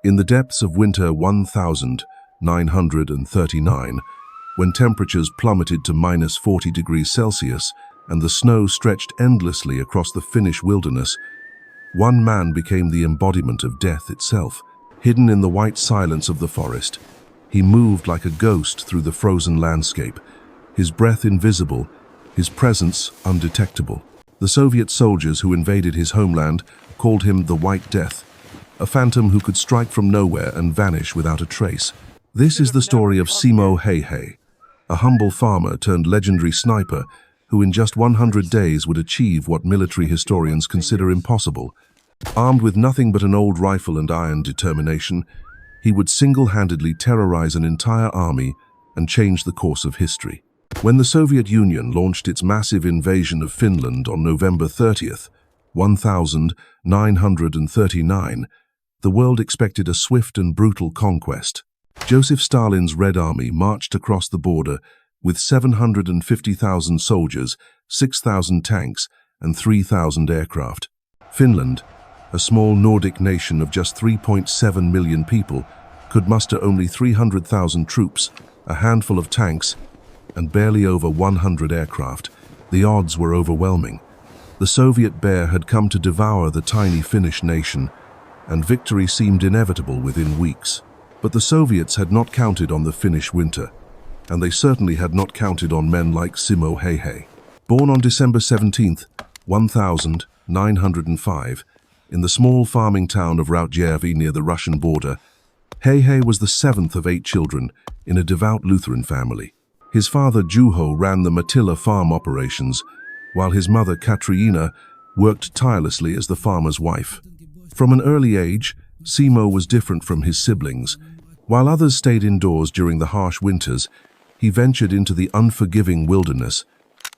In the depths of winter 1939, when temperatures plummeted to -40 degrees Celsius and the snow stretched endlessly across the Finnish wilderness, one man became the embodiment of death itself. Hidden in the white silence of the forest, he moved like a ghost through the frozen landscape, his breath invisible, his presence undetectable. The Soviet soldiers who invaded his homeland called him the White Death, a phantom who could strike from nowhere and vanish without a trace. This is the story of Simo Häyhä, a humble farmer turned legendary sniper who in just 100 days would achieve what military historians consider impossible. Armed with nothing but an old rifle and iron determination, he would single-handedly terrorize an entire army and change the course of history. When the Soviet Union launched its massive invasion of Finland on November 30th, 1939, the world expected a swift and brutal conquest. Joseph Stalin's Red Army marched across the border with 750,000 soldiers, 6,000 tanks, and 3,000 aircraft. Finland, a small Nordic nation of just 3.7 million people, could muster only 300,000 troops, a handful of tanks, and barely over 100 aircraft. The odds were overwhelming. The Soviet bear had come to devour the tiny Finnish nation, and victory seemed inevitable within weeks. But the Soviets had not counted on the Finnish winter, and they certainly had not counted on men like Simo Häyhä. Born on December 17th, 1905, in the small farming town of Rautjärvi near the Russian border, Häyhä was the seventh of 8 children in a devout Lutheran family. His father Juho ran the Mattila farm operations, while his mother Katriina worked tirelessly as the farmer's wife. From an early age, Simo was different from his siblings. While others stayed indoors during the harsh winters, he ventured into the unforgiving wilderness,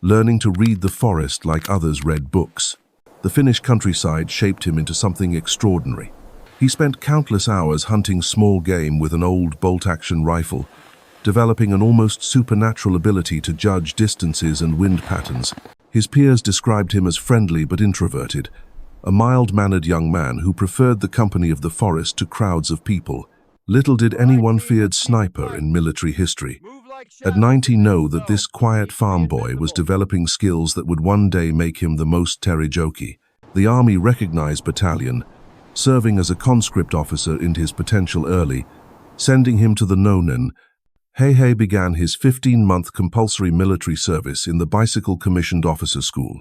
learning to read the forest like others read books. The Finnish countryside shaped him into something extraordinary. He spent countless hours hunting small game with an old bolt-action rifle, developing an almost supernatural ability to judge distances and wind patterns. His peers described him as friendly but introverted, a mild-mannered young man who preferred the company of the forest to crowds of people. Little did anyone feared sniper in military history. At 90 know that this quiet farm boy was developing skills that would one day make him the most Terijoki. The army recognized battalion, serving as a conscript officer in his potential early, sending him to the Nonen. Häyhä began his 15-month compulsory military service in the Bicycle Commissioned Officer School.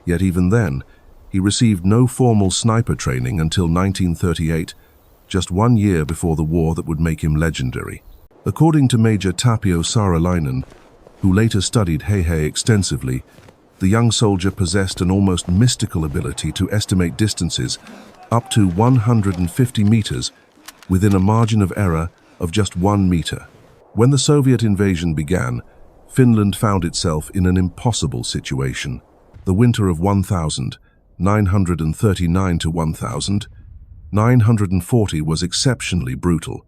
Yet even then, he received no formal sniper training until 1938, just 1 year before the war that would make him legendary. According to Major Tapio Saarelainen, who later studied Häyhä extensively, the young soldier possessed an almost mystical ability to estimate distances up to 150 meters within a margin of error of just 1 meter. When the Soviet invasion began, Finland found itself in an impossible situation. The winter of 1939 to 1940 was exceptionally brutal,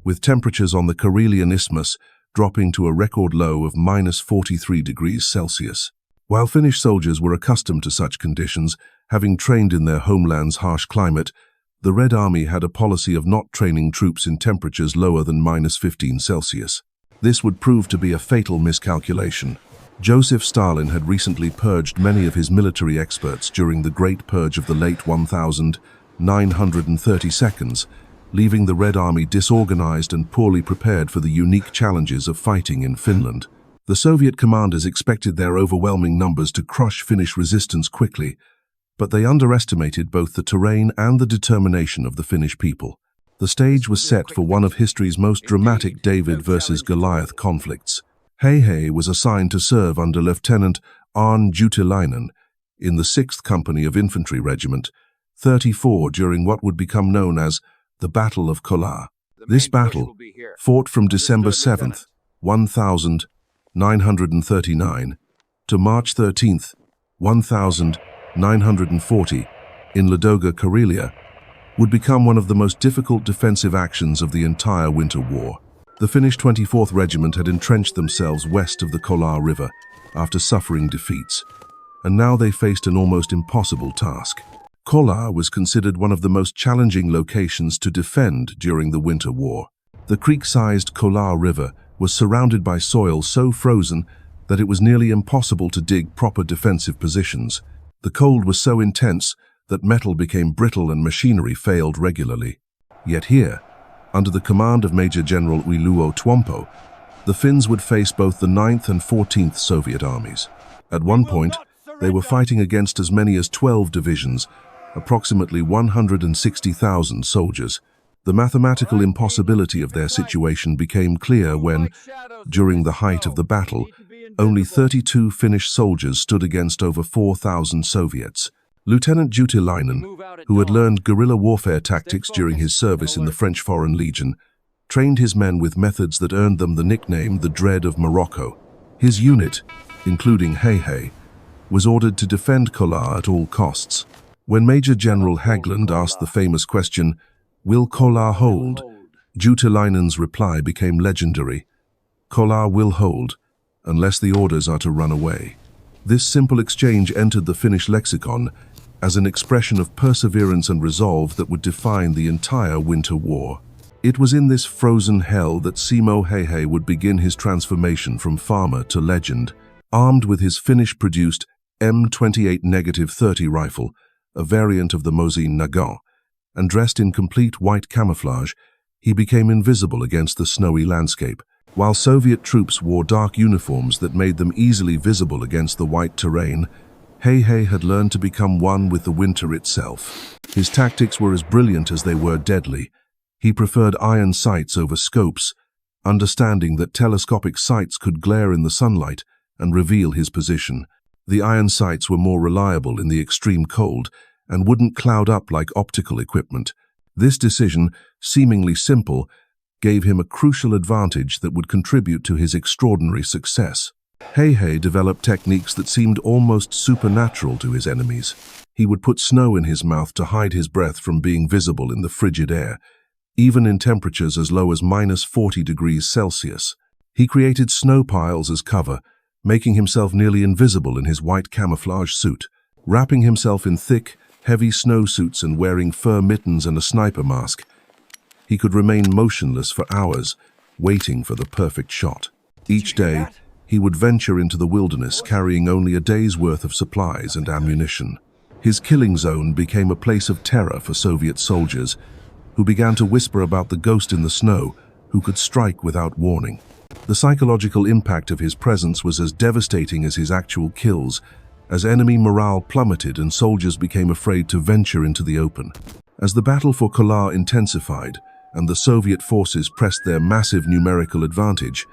with temperatures on the Karelian Isthmus dropping to a record low of -43 degrees Celsius. While Finnish soldiers were accustomed to such conditions, having trained in their homeland's harsh climate, the Red Army had a policy of not training troops in temperatures lower than -15 Celsius. This would prove to be a fatal miscalculation. Joseph Stalin had recently purged many of his military experts during the Great Purge of the late 1932, leaving the Red Army disorganized and poorly prepared for the unique challenges of fighting in Finland. The Soviet commanders expected their overwhelming numbers to crush Finnish resistance quickly, but they underestimated both the terrain and the determination of the Finnish people. The stage was set for one of history's most dramatic David-vs-Goliath conflicts. Häyhä was assigned to serve under Lieutenant Aarne Juutilainen in the 6th Company of Infantry Regiment 34 during what would become known as the Battle of Kollaa. This battle, fought from December 7th, 1939, to March 13th, 1940, in Ladoga, Karelia, would become one of the most difficult defensive actions of the entire Winter War. The Finnish 24th Regiment had entrenched themselves west of the Kollaa River after suffering defeats, and now they faced an almost impossible task. Kollaa was considered one of the most challenging locations to defend during the Winter War. The creek-sized Kollaa River was surrounded by soil so frozen that it was nearly impossible to dig proper defensive positions. The cold was so intense that metal became brittle and machinery failed regularly. Yet here, under the command of Major General Ylläo Tuompo, the Finns would face both the 9th and 14th Soviet armies. At one point, they were fighting against as many as 12 divisions, approximately 160,000 soldiers. The mathematical impossibility of their situation became clear when, during the height of the battle, only 32 Finnish soldiers stood against over 4,000 Soviets. Lieutenant Juutilainen, who had learned guerrilla warfare tactics during his service in the French Foreign Legion, trained his men with methods that earned them the nickname the Dread of Morocco. His unit, including Häyhä, was ordered to defend Kollaa at all costs. When Major General Hägglund asked the famous question, "Will Kollaa hold?" Juutilainen's reply became legendary. "Kollaa will hold, unless the orders are to run away." This simple exchange entered the Finnish lexicon as an expression of perseverance and resolve that would define the entire Winter War. It was in this frozen hell that Simo Häyhä would begin his transformation from farmer to legend. Armed with his Finnish-produced M28-30 rifle, a variant of the Mosin-Nagant, and dressed in complete white camouflage, he became invisible against the snowy landscape. While Soviet troops wore dark uniforms that made them easily visible against the white terrain, Häyhä had learned to become one with the winter itself. His tactics were as brilliant as they were deadly. He preferred iron sights over scopes, understanding that telescopic sights could glare in the sunlight and reveal his position. The iron sights were more reliable in the extreme cold and wouldn't cloud up like optical equipment. This decision, seemingly simple, gave him a crucial advantage that would contribute to his extraordinary success. Häyhä developed techniques that seemed almost supernatural to his enemies. He would put snow in his mouth to hide his breath from being visible in the frigid air, even in temperatures as low as -40 degrees Celsius. He created snow piles as cover, making himself nearly invisible in his white camouflage suit. Wrapping himself in thick, heavy snowsuits and wearing fur mittens and a sniper mask, he could remain motionless for hours, waiting for the perfect shot. Each day, he would venture into the wilderness carrying only a day's worth of supplies and ammunition. His killing zone became a place of terror for Soviet soldiers, who began to whisper about the ghost in the snow who could strike without warning. The psychological impact of his presence was as devastating as his actual kills, as enemy morale plummeted and soldiers became afraid to venture into the open. As the battle for Kollaa intensified and the Soviet forces pressed their massive numerical advantage,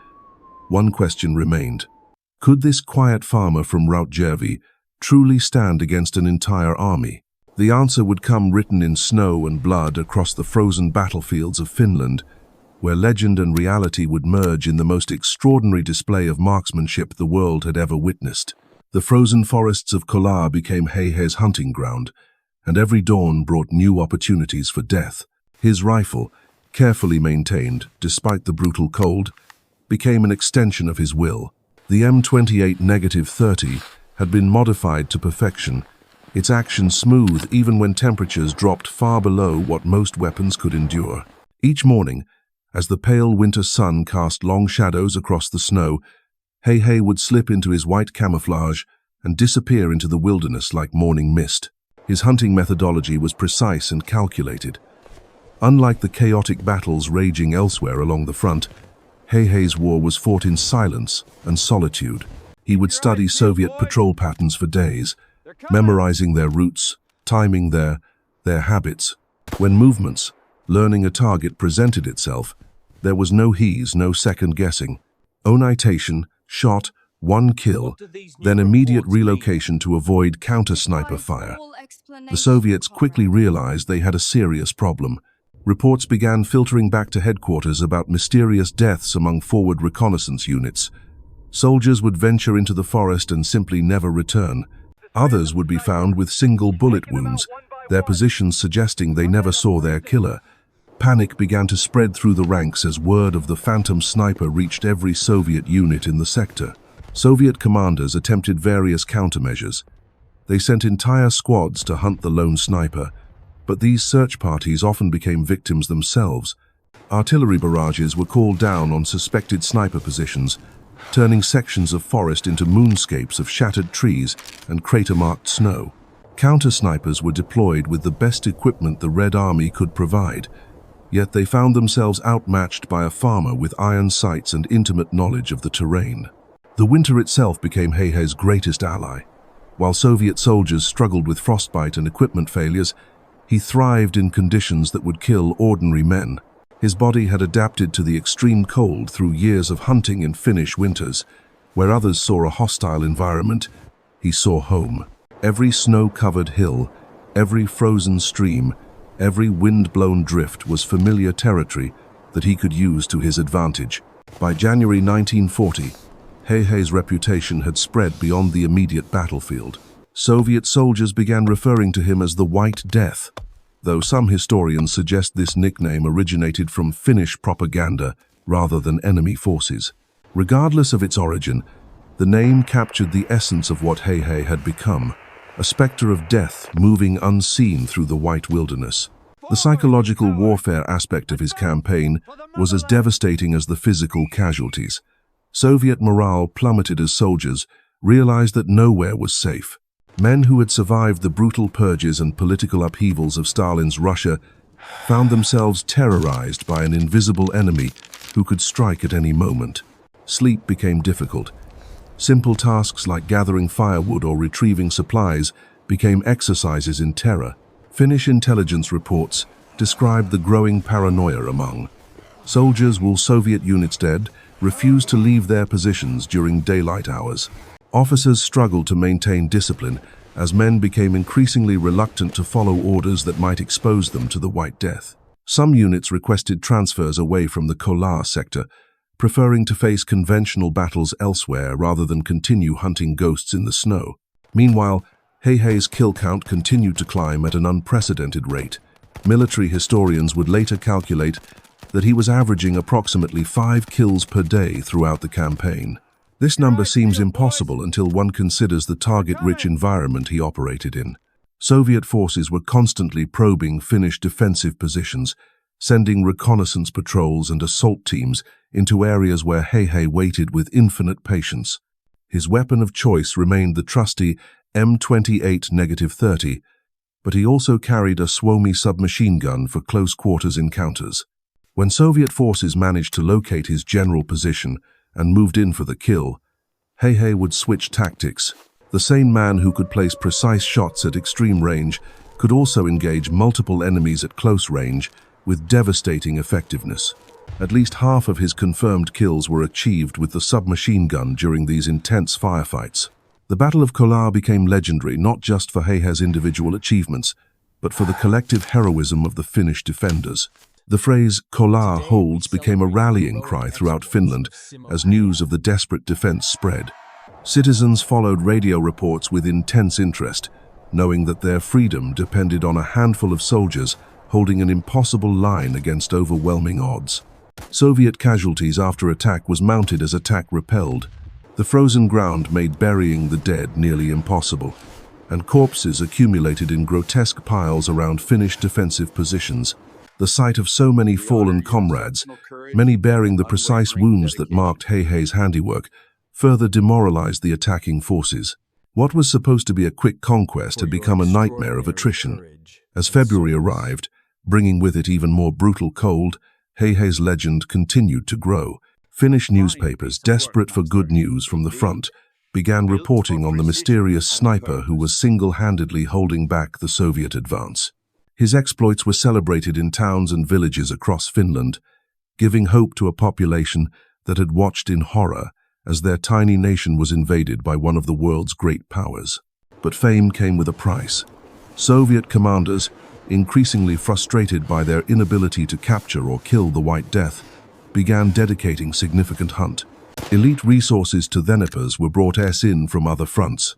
one question remained. Could this quiet farmer from Rautjärvi truly stand against an entire army? The answer would come written in snow and blood across the frozen battlefields of Finland, where legend and reality would merge in the most extraordinary display of marksmanship the world had ever witnessed. The frozen forests of Kollaa became Häyhä's hunting ground, and every dawn brought new opportunities for death. His rifle, carefully maintained despite the brutal cold, became an extension of his will. The M28-30 had been modified to perfection, its action smooth even when temperatures dropped far below what most weapons could endure. Each morning, as the pale winter sun cast long shadows across the snow, Häyhä would slip into his white camouflage and disappear into the wilderness like morning mist. His hunting methodology was precise and calculated. Unlike the chaotic battles raging elsewhere along the front, Häyhä's war was fought in silence and solitude. He would study Soviet patrol patterns for days, memorizing their routes, timing their habits. When movements, learning a target presented itself, there was no he's, no second guessing. Onitation, shot, one kill, then immediate relocation to avoid counter-sniper fire. The Soviets quickly realized they had a serious problem. Reports began filtering back to headquarters about mysterious deaths among forward reconnaissance units. Soldiers would venture into the forest and simply never return. Others would be found with single bullet wounds, their positions suggesting they never saw their killer. Panic began to spread through the ranks as word of the phantom sniper reached every Soviet unit in the sector. Soviet commanders attempted various countermeasures. They sent entire squads to hunt the lone sniper, but these search parties often became victims themselves. Artillery barrages were called down on suspected sniper positions, turning sections of forest into moonscapes of shattered trees and crater-marked snow. Counter-snipers were deployed with the best equipment the Red Army could provide, yet they found themselves outmatched by a farmer with iron sights and intimate knowledge of the terrain. The winter itself became Häyhä's greatest ally. While Soviet soldiers struggled with frostbite and equipment failures, he thrived in conditions that would kill ordinary men. His body had adapted to the extreme cold through years of hunting in Finnish winters. Where others saw a hostile environment, he saw home. Every snow-covered hill, every frozen stream, every wind-blown drift was familiar territory that he could use to his advantage. By January 1940, Häyhä's reputation had spread beyond the immediate battlefield. Soviet soldiers began referring to him as the White Death, though some historians suggest this nickname originated from Finnish propaganda rather than enemy forces. Regardless of its origin, the name captured the essence of what Häyhä had become, a specter of death moving unseen through the white wilderness. The psychological warfare aspect of his campaign was as devastating as the physical casualties. Soviet morale plummeted as soldiers realized that nowhere was safe. Men who had survived the brutal purges and political upheavals of Stalin's Russia found themselves terrorized by an invisible enemy who could strike at any moment. Sleep became difficult. Simple tasks like gathering firewood or retrieving supplies became exercises in terror. Finnish intelligence reports described the growing paranoia among soldiers. While Soviet units refused to leave their positions during daylight hours. Officers struggled to maintain discipline as men became increasingly reluctant to follow orders that might expose them to the White Death. Some units requested transfers away from the Kollaa sector, preferring to face conventional battles elsewhere rather than continue hunting ghosts in the snow. Meanwhile, Häyhä's kill count continued to climb at an unprecedented rate. Military historians would later calculate that he was averaging approximately 5 kills per day throughout the campaign. This number seems impossible until one considers the target-rich environment he operated in. Soviet forces were constantly probing Finnish defensive positions, sending reconnaissance patrols and assault teams into areas where Häyhä waited with infinite patience. His weapon of choice remained the trusty M28-30, but he also carried a Suomi submachine gun for close-quarters encounters. When Soviet forces managed to locate his general position and moved in for the kill, Häyhä would switch tactics. The same man who could place precise shots at extreme range could also engage multiple enemies at close range with devastating effectiveness. At least half of his confirmed kills were achieved with the submachine gun during these intense firefights. The Battle of Kollaa became legendary not just for Häyhä's individual achievements, but for the collective heroism of the Finnish defenders. The phrase "Kollaa holds" became a rallying cry throughout Finland as news of the desperate defense spread. Citizens followed radio reports with intense interest, knowing that their freedom depended on a handful of soldiers holding an impossible line against overwhelming odds. Soviet casualties after attack was mounted as attack repelled. The frozen ground made burying the dead nearly impossible, and corpses accumulated in grotesque piles around Finnish defensive positions. The sight of so many fallen comrades, many bearing the precise wounds that marked Häyhä's handiwork, further demoralized the attacking forces. What was supposed to be a quick conquest had become a nightmare of attrition. As February arrived, bringing with it even more brutal cold, Häyhä's legend continued to grow. Finnish newspapers, desperate for good news from the front, began reporting on the mysterious sniper who was single-handedly holding back the Soviet advance. His exploits were celebrated in towns and villages across Finland, giving hope to a population that had watched in horror as their tiny nation was invaded by one of the world's great powers. But fame came with a price. Soviet commanders, increasingly frustrated by their inability to capture or kill the White Death, began dedicating significant hunt. Elite resources to Dneprs were brought in from other fronts.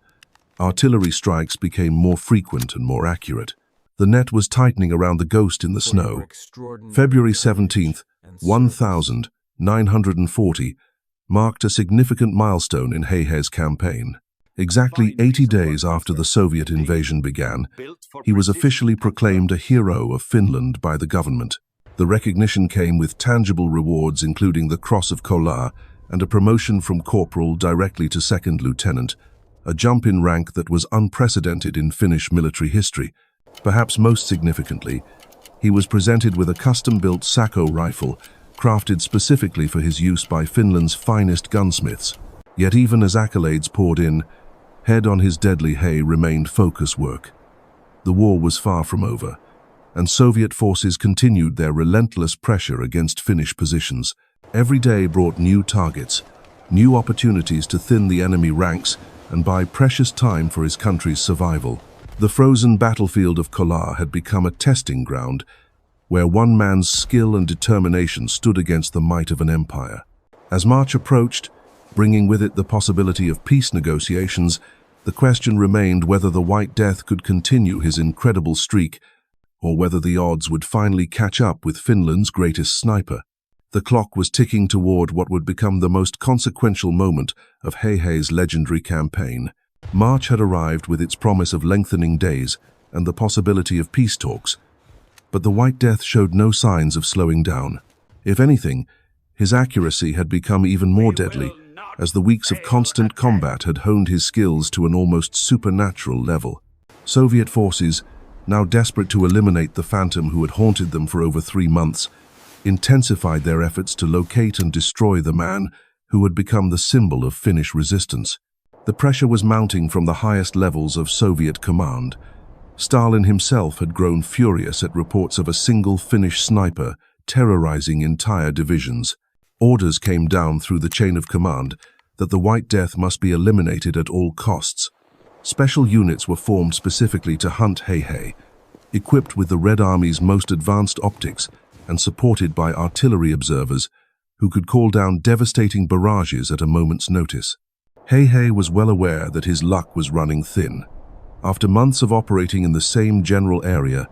Artillery strikes became more frequent and more accurate. The net was tightening around the ghost in the snow. February 17th, 1940, marked a significant milestone in Häyhä's campaign. Exactly 80 days after the Soviet invasion began, he was officially proclaimed a hero of Finland by the government. The recognition came with tangible rewards including the Cross of Kollaa and a promotion from corporal directly to second lieutenant, a jump in rank that was unprecedented in Finnish military history. Perhaps most significantly, he was presented with a custom-built Sako rifle, crafted specifically for his use by Finland's finest gunsmiths. Yet even as accolades poured in, head on his deadly hay remained focus work. The war was far from over, and Soviet forces continued their relentless pressure against Finnish positions. Every day brought new targets, new opportunities to thin the enemy ranks and buy precious time for his country's survival. The frozen battlefield of Kollaa had become a testing ground where one man's skill and determination stood against the might of an empire. As March approached, bringing with it the possibility of peace negotiations, the question remained whether the White Death could continue his incredible streak or whether the odds would finally catch up with Finland's greatest sniper. The clock was ticking toward what would become the most consequential moment of Häyhä's legendary campaign. March had arrived with its promise of lengthening days and the possibility of peace talks, but the White Death showed no signs of slowing down. If anything, his accuracy had become even more deadly, as the weeks of constant combat had honed his skills to an almost supernatural level. Soviet forces, now desperate to eliminate the phantom who had haunted them for over 3 months, intensified their efforts to locate and destroy the man who had become the symbol of Finnish resistance. The pressure was mounting from the highest levels of Soviet command. Stalin himself had grown furious at reports of a single Finnish sniper terrorizing entire divisions. Orders came down through the chain of command that the White Death must be eliminated at all costs. Special units were formed specifically to hunt Häyhä, equipped with the Red Army's most advanced optics and supported by artillery observers who could call down devastating barrages at a moment's notice. Häyhä was well aware that his luck was running thin. After months of operating in the same general area,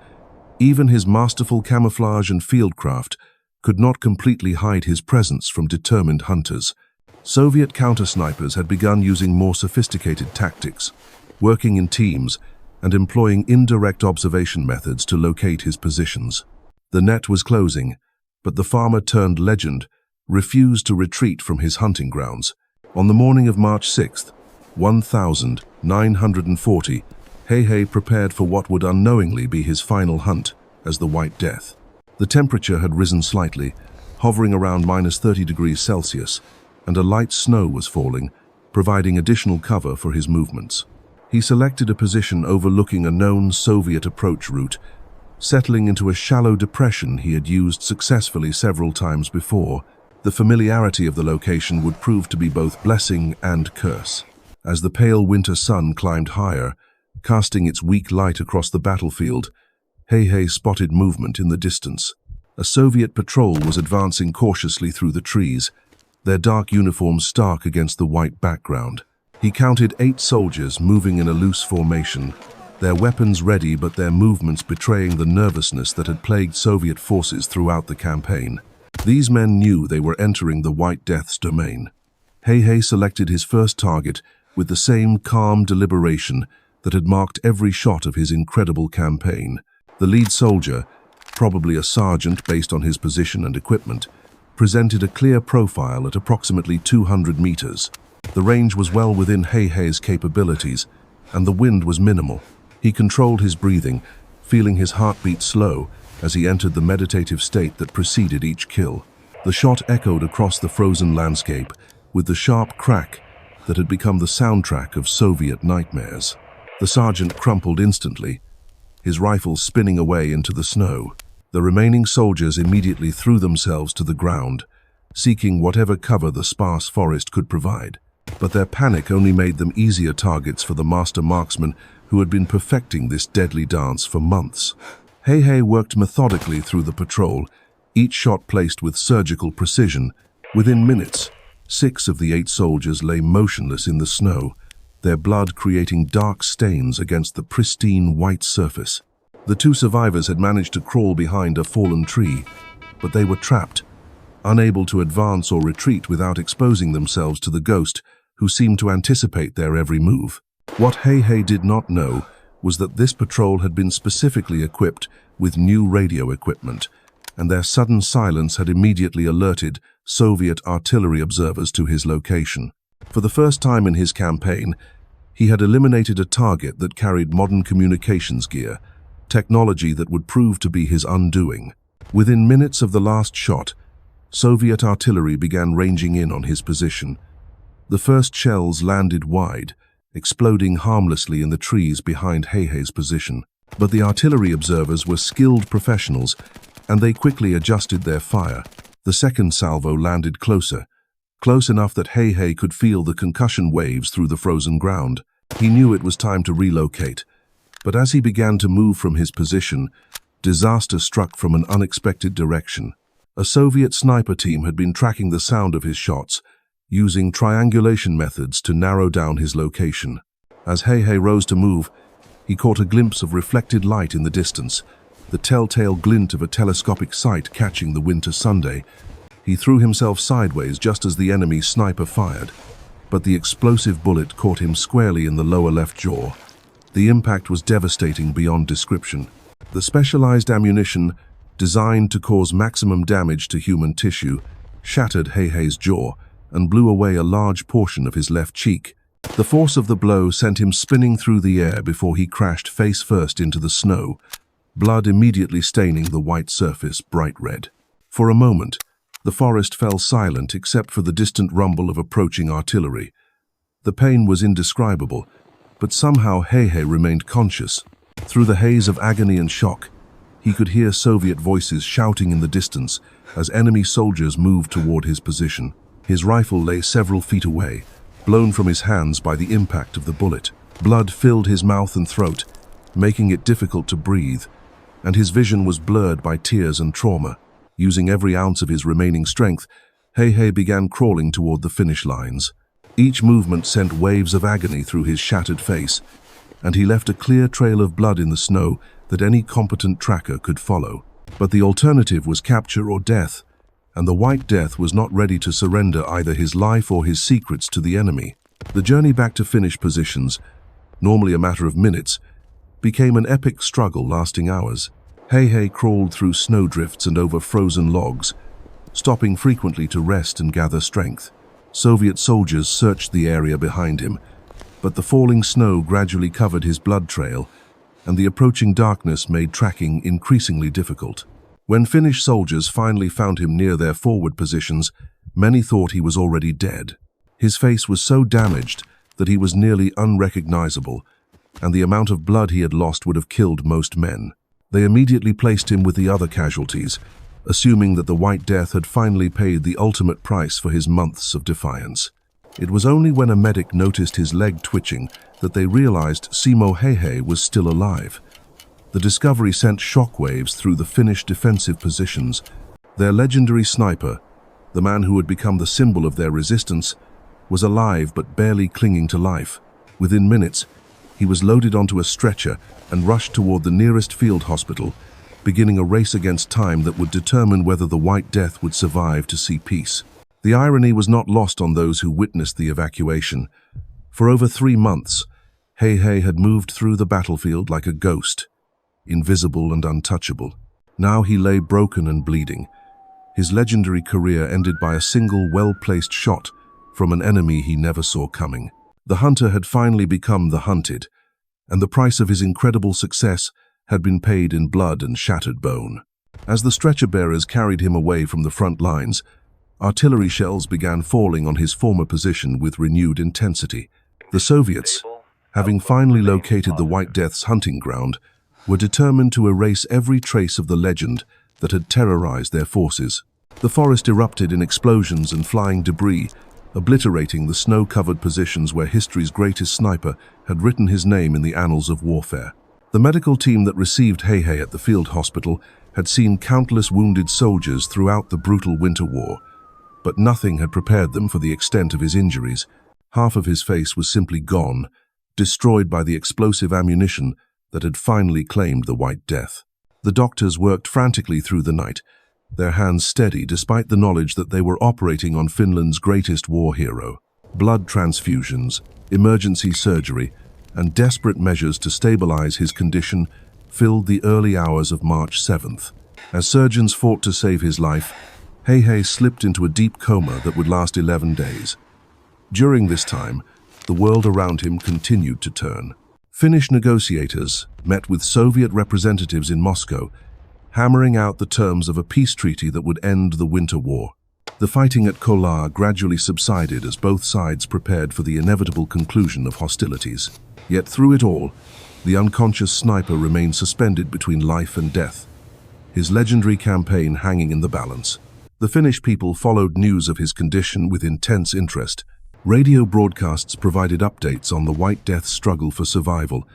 even his masterful camouflage and fieldcraft could not completely hide his presence from determined hunters. Soviet counter-snipers had begun using more sophisticated tactics, working in teams and employing indirect observation methods to locate his positions. The net was closing, but the farmer-turned legend refused to retreat from his hunting grounds. On the morning of March 6th, 1940, Häyhä prepared for what would unknowingly be his final hunt as the White Death. The temperature had risen slightly, hovering around -30°C, and a light snow was falling, providing additional cover for his movements. He selected a position overlooking a known Soviet approach route, settling into a shallow depression he had used successfully several times before. The familiarity of the location would prove to be both blessing and curse. As the pale winter sun climbed higher, casting its weak light across the battlefield, Häyhä spotted movement in the distance. A Soviet patrol was advancing cautiously through the trees, their dark uniforms stark against the white background. He counted 8 soldiers moving in a loose formation, their weapons ready but their movements betraying the nervousness that had plagued Soviet forces throughout the campaign. These men knew they were entering the White Death's domain. Häyhä selected his first target with the same calm deliberation that had marked every shot of his incredible campaign. The lead soldier, probably a sergeant based on his position and equipment, presented a clear profile at approximately 200 meters. The range was well within Häyhä's capabilities, and the wind was minimal. He controlled his breathing, feeling his heartbeat slow as he entered the meditative state that preceded each kill. The shot echoed across the frozen landscape with the sharp crack that had become the soundtrack of Soviet nightmares. The sergeant crumpled instantly, his rifle spinning away into the snow. The remaining soldiers immediately threw themselves to the ground, seeking whatever cover the sparse forest could provide. But their panic only made them easier targets for the master marksman who had been perfecting this deadly dance for months. Häyhä worked methodically through the patrol, each shot placed with surgical precision. Within minutes, 6 of the 8 soldiers lay motionless in the snow, their blood creating dark stains against the pristine white surface. The 2 survivors had managed to crawl behind a fallen tree, but they were trapped, unable to advance or retreat without exposing themselves to the ghost who seemed to anticipate their every move. What Häyhä did not know was that this patrol had been specifically equipped with new radio equipment, and their sudden silence had immediately alerted Soviet artillery observers to his location. For the first time in his campaign, he had eliminated a target that carried modern communications gear, technology that would prove to be his undoing. Within minutes of the last shot, Soviet artillery began ranging in on his position. The first shells landed wide, exploding harmlessly in the trees behind Häyhä's position. But the artillery observers were skilled professionals, and they quickly adjusted their fire. The second salvo landed closer, close enough that Häyhä could feel the concussion waves through the frozen ground. He knew it was time to relocate, but as he began to move from his position, disaster struck from an unexpected direction. A Soviet sniper team had been tracking the sound of his shots, using triangulation methods to narrow down his location. As Häyhä rose to move, he caught a glimpse of reflected light in the distance, the telltale glint of a telescopic sight catching the winter Sunday. He threw himself sideways just as the enemy sniper fired, but the explosive bullet caught him squarely in the lower left jaw. The impact was devastating beyond description. The specialized ammunition, designed to cause maximum damage to human tissue, shattered Häyhä's jaw and blew away a large portion of his left cheek. The force of the blow sent him spinning through the air before he crashed face first into the snow, blood immediately staining the white surface bright red. For a moment, the forest fell silent except for the distant rumble of approaching artillery. The pain was indescribable, but somehow Häyhä remained conscious. Through the haze of agony and shock, he could hear Soviet voices shouting in the distance as enemy soldiers moved toward his position. His rifle lay several feet away, blown from his hands by the impact of the bullet. Blood filled his mouth and throat, making it difficult to breathe, and his vision was blurred by tears and trauma. Using every ounce of his remaining strength, Häyhä began crawling toward the finish lines. Each movement sent waves of agony through his shattered face, and he left a clear trail of blood in the snow that any competent tracker could follow. But the alternative was capture or death, and the White Death was not ready to surrender either his life or his secrets to the enemy. The journey back to Finnish positions, normally a matter of minutes, became an epic struggle lasting hours. Häyhä crawled through snowdrifts and over frozen logs, stopping frequently to rest and gather strength. Soviet soldiers searched the area behind him, but the falling snow gradually covered his blood trail, and the approaching darkness made tracking increasingly difficult. When Finnish soldiers finally found him near their forward positions, many thought he was already dead. His face was so damaged that he was nearly unrecognizable, and the amount of blood he had lost would have killed most men. They immediately placed him with the other casualties, assuming that the White Death had finally paid the ultimate price for his months of defiance. It was only when a medic noticed his leg twitching that they realized Simo Häyhä was still alive. The discovery sent shockwaves through the Finnish defensive positions. Their legendary sniper, the man who had become the symbol of their resistance, was alive but barely clinging to life. Within minutes, he was loaded onto a stretcher and rushed toward the nearest field hospital, beginning a race against time that would determine whether the White Death would survive to see peace. The irony was not lost on those who witnessed the evacuation. For over 3 months, Häyhä had moved through the battlefield like a ghost, invisible and untouchable. Now he lay broken and bleeding, his legendary career ended by a single well-placed shot from an enemy he never saw coming. The hunter had finally become the hunted, and the price of his incredible success had been paid in blood and shattered bone. As the stretcher-bearers carried him away from the front lines, artillery shells began falling on his former position with renewed intensity. The Soviets, having finally located the White Death's hunting ground, were determined to erase every trace of the legend that had terrorized their forces. The forest erupted in explosions and flying debris, obliterating the snow-covered positions where history's greatest sniper had written his name in the annals of warfare. The medical team that received Häyhä at the field hospital had seen countless wounded soldiers throughout the brutal winter war, but nothing had prepared them for the extent of his injuries. Half of his face was simply gone, destroyed by the explosive ammunition that had finally claimed the White Death. The doctors worked frantically through the night, their hands steady despite the knowledge that they were operating on Finland's greatest war hero. blood transfusions, emergency surgery, and desperate measures to stabilize his condition filled the early hours of March 7th. As surgeons fought to save his life, Häyhä slipped into a deep coma that would last 11 days. During this time, the world around him continued to turn. Finnish negotiators met with Soviet representatives in Moscow, hammering out the terms of a peace treaty that would end the Winter War. The fighting at Kollaa gradually subsided as both sides prepared for the inevitable conclusion of hostilities. Yet through it all, the unconscious sniper remained suspended between life and death, his legendary campaign hanging in the balance. The Finnish people followed news of his condition with intense interest. Radio broadcasts provided updates on the White Death's struggle for survival,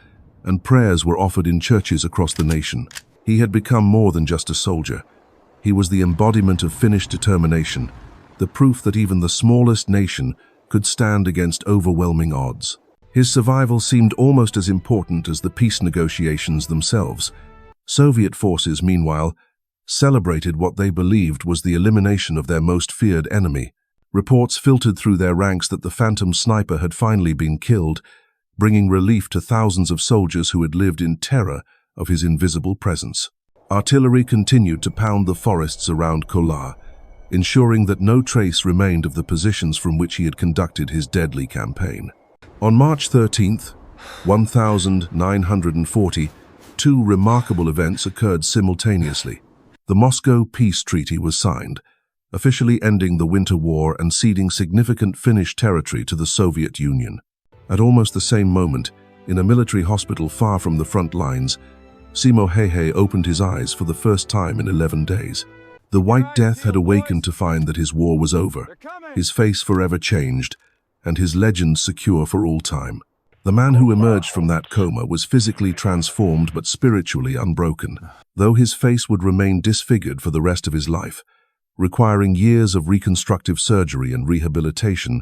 and prayers were offered in churches across the nation. He had become more than just a soldier. He was the embodiment of Finnish determination, the proof that even the smallest nation could stand against overwhelming odds. His survival seemed almost as important as the peace negotiations themselves. Soviet forces, meanwhile, celebrated what they believed was the elimination of their most feared enemy. Reports filtered through their ranks that the phantom sniper had finally been killed, bringing relief to thousands of soldiers who had lived in terror of his invisible presence. Artillery continued to pound the forests around Kollaa, ensuring that no trace remained of the positions from which he had conducted his deadly campaign. On March 13th, 1940, two remarkable events occurred simultaneously. The Moscow Peace Treaty was signed, officially ending the Winter War and ceding significant Finnish territory to the Soviet Union. At almost the same moment, in a military hospital far from the front lines, Simo Häyhä opened his eyes for the first time in 11 days. The White Death had awakened to find that his war was over, his face forever changed, and his legend secure for all time. The man who emerged from that coma was physically transformed but spiritually unbroken, though his face would remain disfigured for the rest of his life. Requiring years of reconstructive surgery and rehabilitation,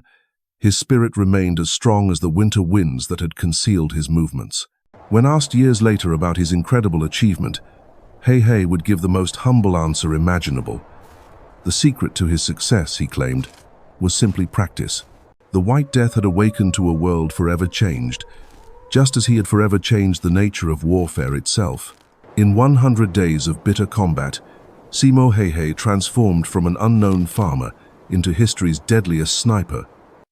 his spirit remained as strong as the winter winds that had concealed his movements. When asked years later about his incredible achievement, Häyhä would give the most humble answer imaginable. The secret to his success, he claimed, was simply practice. The White Death had awakened to a world forever changed, just as he had forever changed the nature of warfare itself. In 100 days of bitter combat, Simo Häyhä transformed from an unknown farmer into history's deadliest sniper,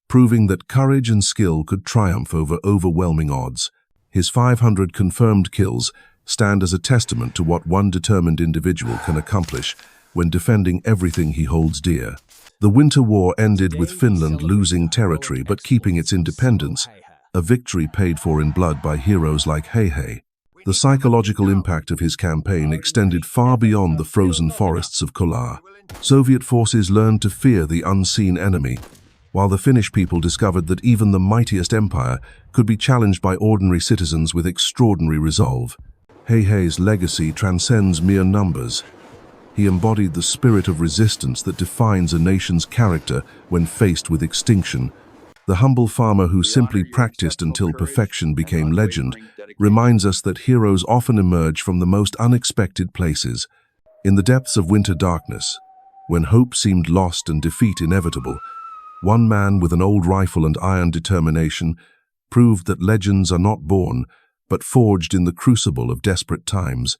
proving that courage and skill could triumph over overwhelming odds. His 500 confirmed kills stand as a testament to what one determined individual can accomplish when defending everything he holds dear. The Winter War ended with Finland losing territory but keeping its independence, a victory paid for in blood by heroes like Häyhä. The psychological impact of his campaign extended far beyond the frozen forests of Kollaa. Soviet forces learned to fear the unseen enemy, while the Finnish people discovered that even the mightiest empire could be challenged by ordinary citizens with extraordinary resolve. Häyhä's legacy transcends mere numbers. He embodied the spirit of resistance that defines a nation's character when faced with extinction. The humble farmer who simply practiced until perfection became legend reminds us that heroes often emerge from the most unexpected places. In the depths of winter darkness, when hope seemed lost and defeat inevitable, one man with an old rifle and iron determination proved that legends are not born, but forged in the crucible of desperate times.